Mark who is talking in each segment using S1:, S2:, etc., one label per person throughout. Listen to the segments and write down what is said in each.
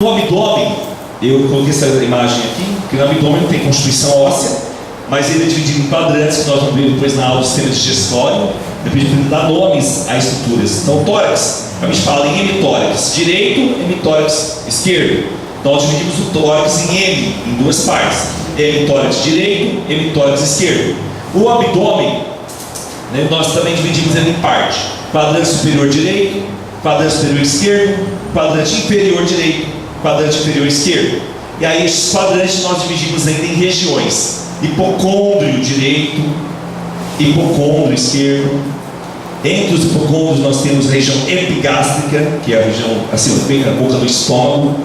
S1: No abdômen, eu coloquei essa imagem aqui, que no abdômen não tem constituição óssea, mas ele é dividido em quadrantes, que nós vamos ver depois na aula do sistema digestório, depois de dar nomes a estruturas. Então, o tórax, a gente fala em hemitórax direito, hemitórax esquerdo. Então, nós dividimos o tórax em M, em duas partes: hemitórax direito, hemitórax esquerdo. O abdômen, né, nós também dividimos ele em parte: quadrante superior direito, quadrante superior esquerdo, quadrante inferior direito, quadrante inferior esquerdo. E aí esses quadrantes nós dividimos ainda em regiões: hipocôndrio direito, hipocôndrio esquerdo. Entre os hipocôndrios nós temos a região epigástrica, que é a região assim, bem na boca do estômago.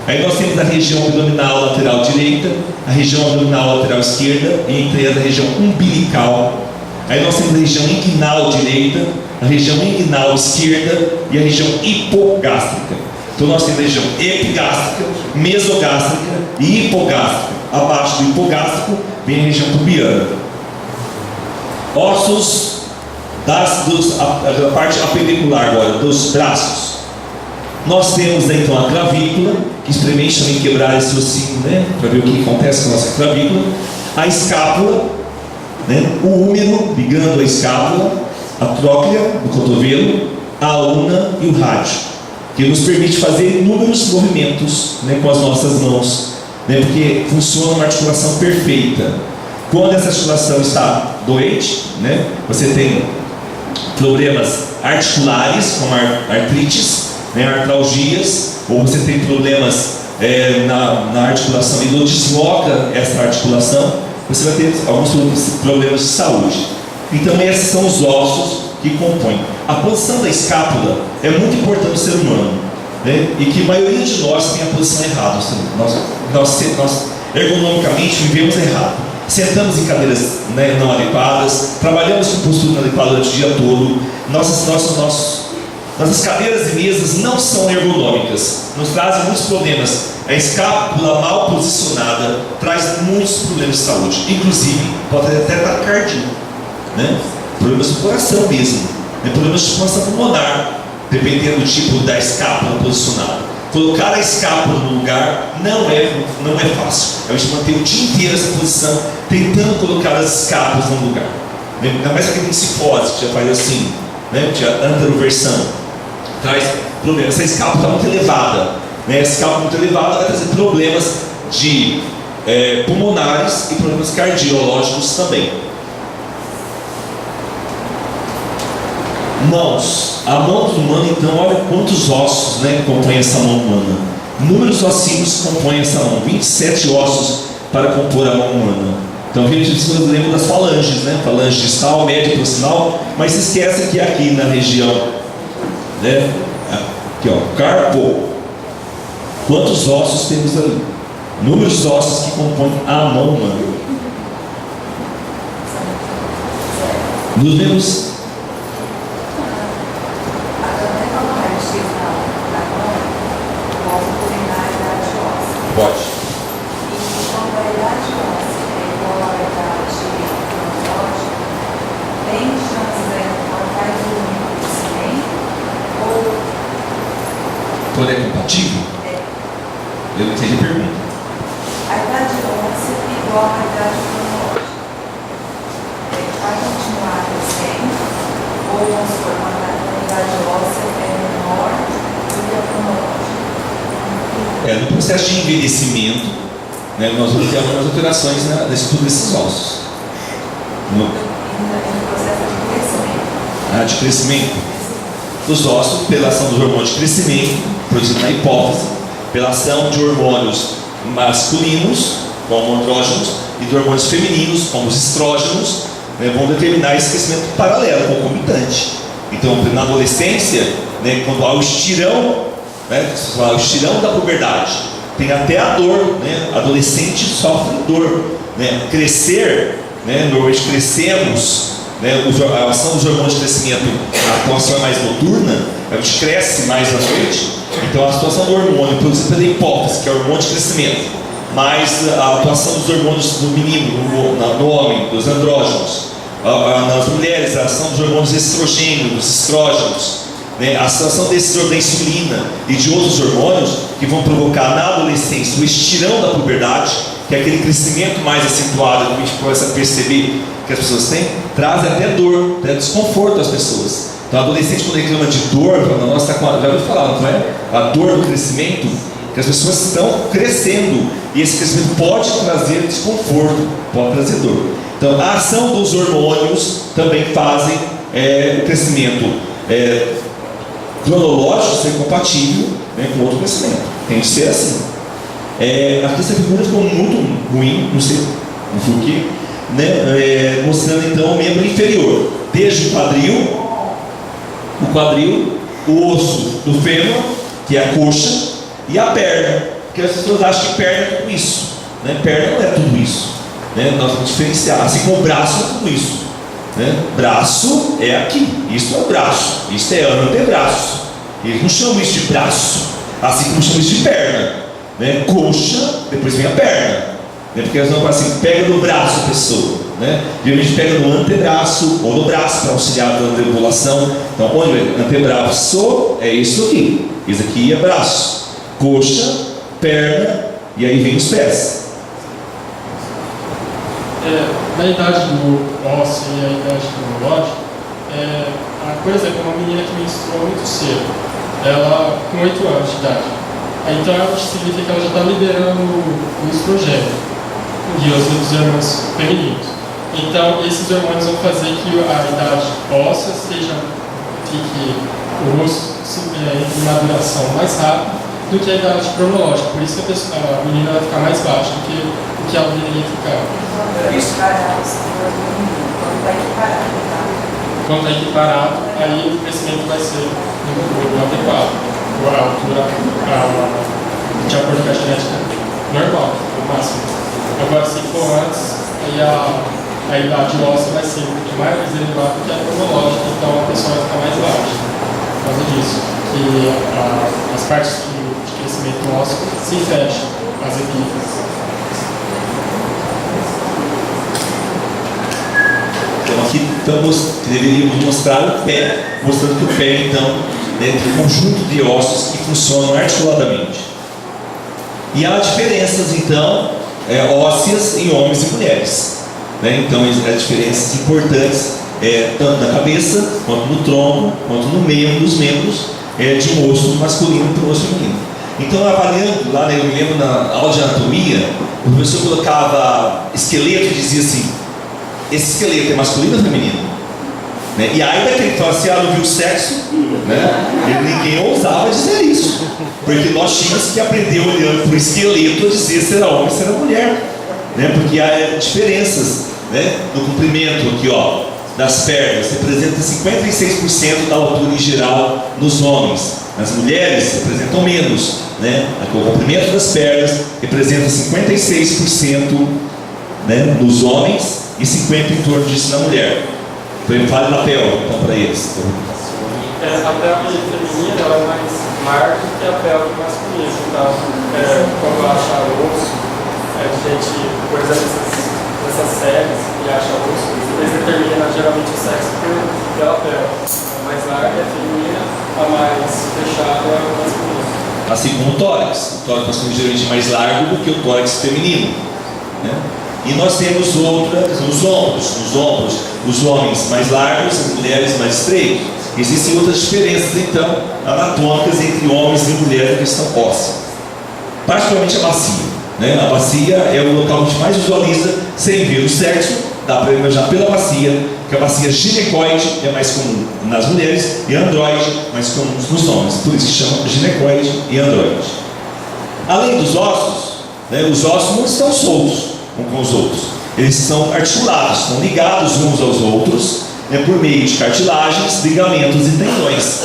S1: Aí nós temos a região abdominal lateral direita, a região abdominal lateral esquerda, e entre elas a região umbilical. Aí nós temos a região inguinal direita, a região inguinal esquerda e a região hipogástrica. Então nós temos a região epigástrica, mesogástrica e hipogástrica. Abaixo do hipogástrico vem a região pubiana. Ossos a parte apendicular agora, dos braços. Nós temos então a clavícula, que experimente também quebrar esse ossinho, né, para ver o que acontece com a nossa clavícula. A escápula, né, o úmero ligando a escápula, a tróclea do cotovelo, a ulna e o rádio, que nos permite fazer inúmeros movimentos, né, com as nossas mãos, né, porque funciona uma articulação perfeita. Quando essa articulação está doente, né, você tem problemas articulares, como artrites, né, artralgias, ou você tem problemas na articulação e não desloca essa articulação, você vai ter alguns problemas de saúde. Então esses são os ossos que compõem. A posição da escápula é muito importante no ser humano, né, e que a maioria de nós tem a posição errada. Nós ergonomicamente vivemos errado. Sentamos em cadeiras, né, não adequadas, trabalhamos com postura inadequada durante o dia todo. Nossas cadeiras e mesas não são ergonômicas, nos trazem muitos problemas. A escápula mal posicionada traz muitos problemas de saúde, inclusive pode até taquicardia, né? Problemas do coração mesmo, né? Problemas de circulação pulmonar, dependendo do tipo da escápula posicionada. Colocar a escápula no lugar não é fácil. A gente mantém o dia inteiro essa posição, tentando colocar as escápulas no lugar. Ainda mais aquele cifose, que já faz assim, né? A anteroversão traz problemas. Essa escápula está muito elevada, né? Essa escápula muito elevada vai trazer problemas de pulmonares e problemas cardiológicos também. Mãos. A mão do humano, então, olha quantos ossos, né, compõem essa mão humana. Inúmeros ossinhos compõem essa mão. 27 ossos para compor a mão humana. Então a gente lembra das falanges, né? Falange distal, média e proximal, mas se esquece que aqui na região, né, aqui ó, carpo, quantos ossos temos ali? Inúmeros ossos que compõem a mão humana. Nos vemos. Pode.
S2: E quando a idade óssea é igual à idade cronológica, tem chance dela faz um crescimento ou...
S1: Quando é compatível? Eu não entendi a pergunta.
S2: A idade óssea é igual à idade cronológica. Vai continuar crescendo ou, vamos supor, a idade óssea é menor do que a cronológica?
S1: No processo de envelhecimento, né, nós vamos ter algumas alterações na estrutura desses ossos. No
S2: processo de crescimento.
S1: De crescimento dos ossos, pela ação dos hormônios de crescimento, produzido na hipófise, pela ação de hormônios masculinos, como andrógenos, e de hormônios femininos, como os estrógenos, né, vão determinar esse crescimento paralelo, concomitante. Então, na adolescência, né, quando há o estirão, né, o estirão da puberdade, tem até a dor, né? Adolescente sofre dor, né? Crescer, né? Normalmente crescemos, né? A ação dos hormônios de crescimento, a atuação é mais noturna, a gente cresce mais à noite. Então a atuação do hormônio produzido pela hipófise, que é o hormônio de crescimento, mais a atuação dos hormônios do menino, no homem, dos andrógenos, nas mulheres, a ação dos hormônios estrogênios, dos estrógenos, né, a situação da insulina e de outros hormônios que vão provocar na adolescência o estirão da puberdade, que é aquele crescimento mais acentuado que a gente começa a perceber que as pessoas têm, traz até dor, até desconforto às pessoas. Então, adolescente, quando reclama de dor, fala, nossa, já ouviu falar, não é? A dor do crescimento, que as pessoas estão crescendo e esse crescimento pode trazer desconforto, pode trazer dor. Então, a ação dos hormônios também fazem o crescimento cronológico ser compatível, né, com outro crescimento. Tem que ser assim. Aqui essa figura ficou muito ruim, não sei por quê, né, mostrando então o membro inferior, desde o quadril, o osso do fêmur, que é a coxa, e a perna, porque as pessoas acham que perna é tudo isso, né? Perna não é tudo isso, né? Nós vamos diferenciar, assim como o braço é tudo isso, né? Braço é aqui, isso é o braço, isso é antebraço, eles não chamam isso de braço, assim como chamam isso de perna, né? Coxa, depois vem a perna, né? Porque eles não falam assim, pega no braço a pessoa, né? Geralmente pega no antebraço ou no braço para auxiliar na regulação. Então, onde é antebraço, é isso aqui, isso aqui é braço, coxa, perna, e aí vem os pés.
S3: Na idade do ósseo e a idade cronológica, a coisa é como uma menina que menstruou muito cedo, ela com 8 anos de idade. Então, significa que ela já está liberando o estrogênio e os outros hormônios femininos. Então, esses hormônios vão fazer que a idade óssea fique o osso em maduração mais rápido do que a idade cronológica. Por isso que a menina vai ficar mais baixa do que o que ela deveria ficar. Quando está equiparado, aí o crescimento vai ser adequado. A altura, de acordo com a genética normal, o máximo. Agora, se for antes, aí a idade óssea vai ser mais elevada do que a cronológica, então a pessoa vai ficar mais baixa. Por causa disso, que as partes de crescimento ósseo se fecham, as epífises.
S1: Então aqui deveríamos mostrar o pé, mostrando que o pé então é um conjunto de ossos que funcionam articuladamente. E há diferenças então ósseas em homens e mulheres, né? Então há diferenças importantes tanto na cabeça, quanto no tronco, quanto no nos membros de um osso masculino para o osso feminino. Então, avaliando lá, eu me lembro na aula de anatomia, o professor colocava esqueleto e dizia assim: esse esqueleto é masculino ou feminino? Né? E aí daquele que fala assim, não viu o sexo, né? Ninguém ousava dizer isso, porque nós tínhamos que aprender olhando para o esqueleto a dizer se era homem, se era mulher, né? Porque há diferenças, né? No comprimento aqui, ó, das pernas, representa 56% da altura em geral nos homens. Nas mulheres representam menos, né? O comprimento das pernas representa 56%, né, nos homens e 50% em torno disso na mulher. Então fale na pelve, então, para eles.
S3: A pelve feminina ela é mais larga do que a pelve masculina. Então, quando achar osso, a gente, por exemplo, essas séries que acha osso, eles determinam geralmente o sexo pela pelve. A mais larga é a feminina, a mais fechada é a masculina.
S1: Assim como o tórax. O tórax masculino geralmente é mais largo do que o tórax feminino, né? E nós temos os ombros, os homens mais largos, as mulheres mais estreitos. Existem outras diferenças, então, anatômicas entre homens e mulheres na questão óssea. Particularmente a bacia, né? A bacia é o local que a gente mais visualiza sem ver o sexo, dá para imaginar pela bacia, que a bacia ginecoide é mais comum nas mulheres e androide mais comum nos homens. Por isso se chama ginecoide e androide. Além dos ossos, né, os ossos não estão soltos com os outros, eles são articulados, estão ligados uns aos outros, né, por meio de cartilagens, ligamentos e tendões.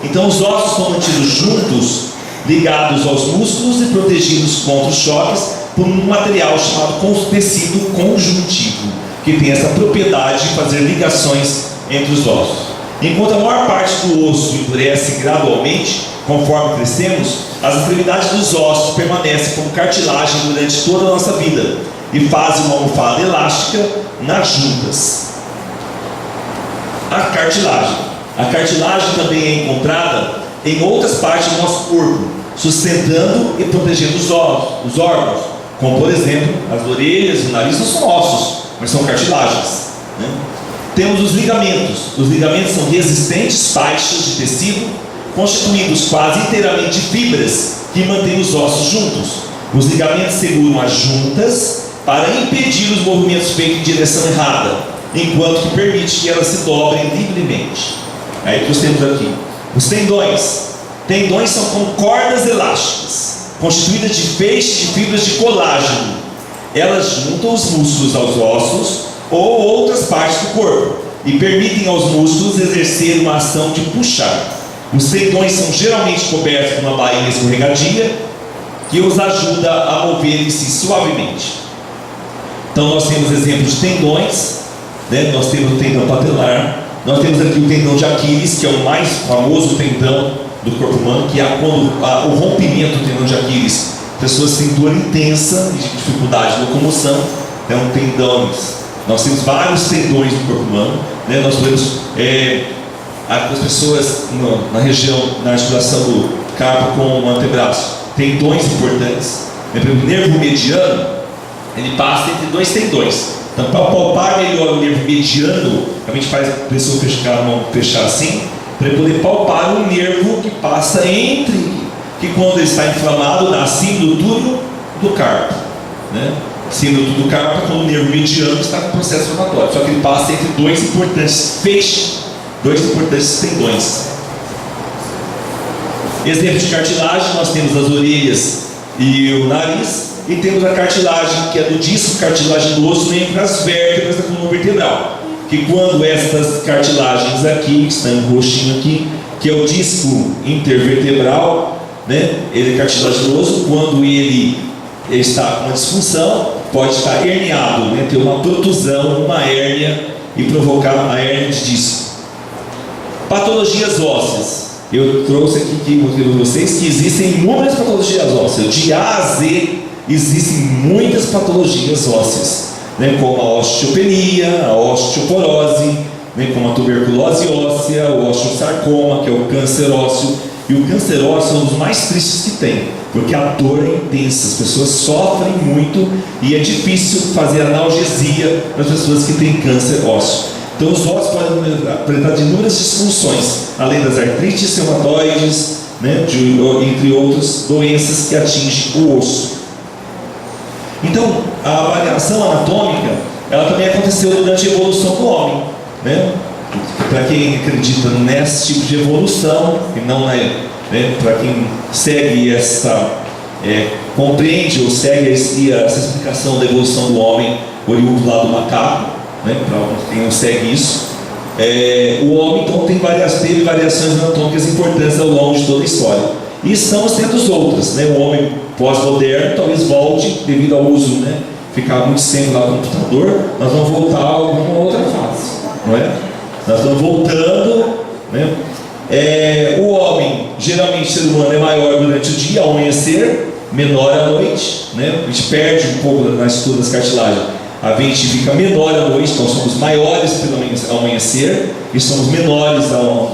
S1: Então os ossos são mantidos juntos, ligados aos músculos e protegidos contra os choques por um material chamado tecido conjuntivo, que tem essa propriedade de fazer ligações entre os ossos. Enquanto a maior parte do osso endurece gradualmente, conforme crescemos, as extremidades dos ossos permanecem como cartilagem durante toda a nossa vida e fazem uma almofada elástica nas juntas. A cartilagem. A cartilagem também é encontrada em outras partes do nosso corpo, sustentando e protegendo os órgãos, como por exemplo, as orelhas, o nariz não são ossos, mas são cartilagens, né? Temos os ligamentos. Os ligamentos são resistentes faixas de tecido, constituídos quase inteiramente de fibras que mantêm os ossos juntos. Os ligamentos seguram as juntas para impedir os movimentos feitos em direção errada, enquanto que permite que elas se dobrem livremente. Aí que nós temos aqui os tendões. Tendões são como cordas elásticas, constituídas de feixes de fibras de colágeno. Elas juntam os músculos aos ossos ou outras partes do corpo e permitem aos músculos exercer uma ação de puxar. Os tendões são geralmente cobertos por uma bainha escorregadia que os ajuda a moverem-se suavemente. Então nós temos exemplos de tendões, né? Nós temos o tendão patelar, nós temos aqui o tendão de Aquiles, que é o mais famoso tendão do corpo humano, que é quando o rompimento do tendão de Aquiles, pessoas têm dor intensa e dificuldade de locomoção, é um tendão. Nós temos vários tendões no corpo humano, né? Nós temos as pessoas na região, na articulação do carpo com o antebraço, tendões importantes, né? O nervo mediano, ele passa entre dois tendões. Então, para palpar melhor o nervo mediano, a gente faz a pessoa fechar a mão, fechar assim, para poder palpar o nervo que passa entre, que quando ele está inflamado, dá acima do túnel do carpo, né? Acima do túnel do carpo, quando o nervo mediano está com processo inflamatório, só que ele passa entre dois importantes feixes, dois importantes tendões. Exemplo de cartilagem, nós temos as orelhas e o nariz, e temos a cartilagem, que é do disco cartilaginoso entre as vértebras da coluna vertebral, que quando estas cartilagens aqui, que estão em roxinho aqui, que é o disco intervertebral, né? Ele é cartilaginoso, quando ele está com uma disfunção, pode estar herniado, né? Ter uma protusão, uma hérnia e provocar a hérnia de disco. Patologias ósseas. Eu trouxe aqui para vocês que existem inúmeras patologias ósseas. De A a Z existem muitas patologias ósseas, né? Como a osteopenia, a osteoporose, né? Como a tuberculose óssea, o osteosarcoma, que é o câncer ósseo. E o câncer ósseo é um dos mais tristes que tem, porque a dor é intensa, as pessoas sofrem muito e é difícil fazer analgesia para as pessoas que têm câncer ósseo. Então os ossos podem apresentar de inúmeras disfunções, além das artrites reumatoides, né, entre outras doenças que atingem o osso. Então a variação anatômica, ela também aconteceu durante a evolução do homem, né? Para quem acredita nesse tipo de evolução, e não é, né, para quem segue compreende ou segue essa explicação da evolução do homem oriundo lá do macaco, né, para quem não segue isso, o homem então teve variações anatômicas importantes ao longo de toda a história. E estamos tendo as outras, né? O homem pós-moderno talvez volte devido ao uso, né, ficar muito tempo lá no computador, nós vamos voltar a alguma outra fase, não é? Nós estamos voltando, né? O homem, geralmente o ser humano é maior durante o dia, ao amanhecer, menor à noite, né? A gente perde um pouco na estrutura das cartilagens. A gente fica menor à noite, então somos maiores ao amanhecer e somos menores ao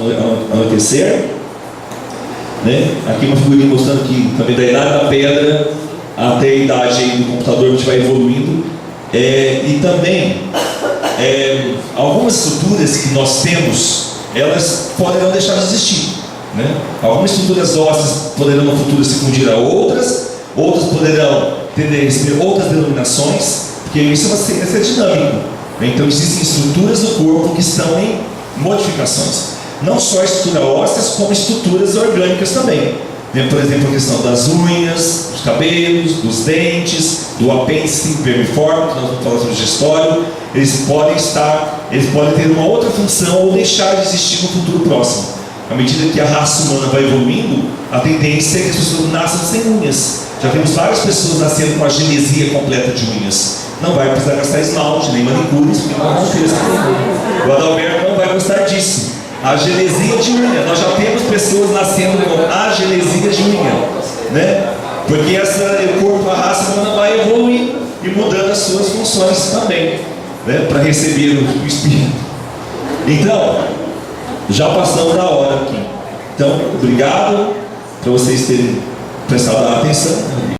S1: anoitecer, né? Aqui uma figurinha mostrando que também da idade da pedra até a idade aí do computador a gente vai evoluindo, e também algumas estruturas que nós temos, elas poderão deixar de existir, né? Algumas estruturas ósseas poderão no futuro se fundir a outras poderão ter outras denominações, porque isso vai ser dinâmico, né? Então existem estruturas do corpo que estão em modificações, não só estruturas ósseas, como estruturas orgânicas também, né? Por exemplo, a questão das unhas, dos cabelos, dos dentes, do apêndice vermiforme, que nós vamos falar sobre o gestório. Eles podem ter uma outra função ou deixar de existir no futuro próximo. À medida que a raça humana vai evoluindo, a tendência é que as pessoas nasçam sem unhas. Já temos várias pessoas nascendo com a genesia completa de unhas. Não vai precisar gastar esmalte, nem manicures, porque não vão ter essa coisa. O Adalberto não vai gostar disso. A genesia de unha. Nós já temos pessoas nascendo com a genesia de unha, né? Porque o corpo, a raça humana vai evoluindo e mudando as suas funções também, né? Para receber o espírito. Então, Já passamos da hora aqui. Então, obrigado para vocês terem prestado atenção.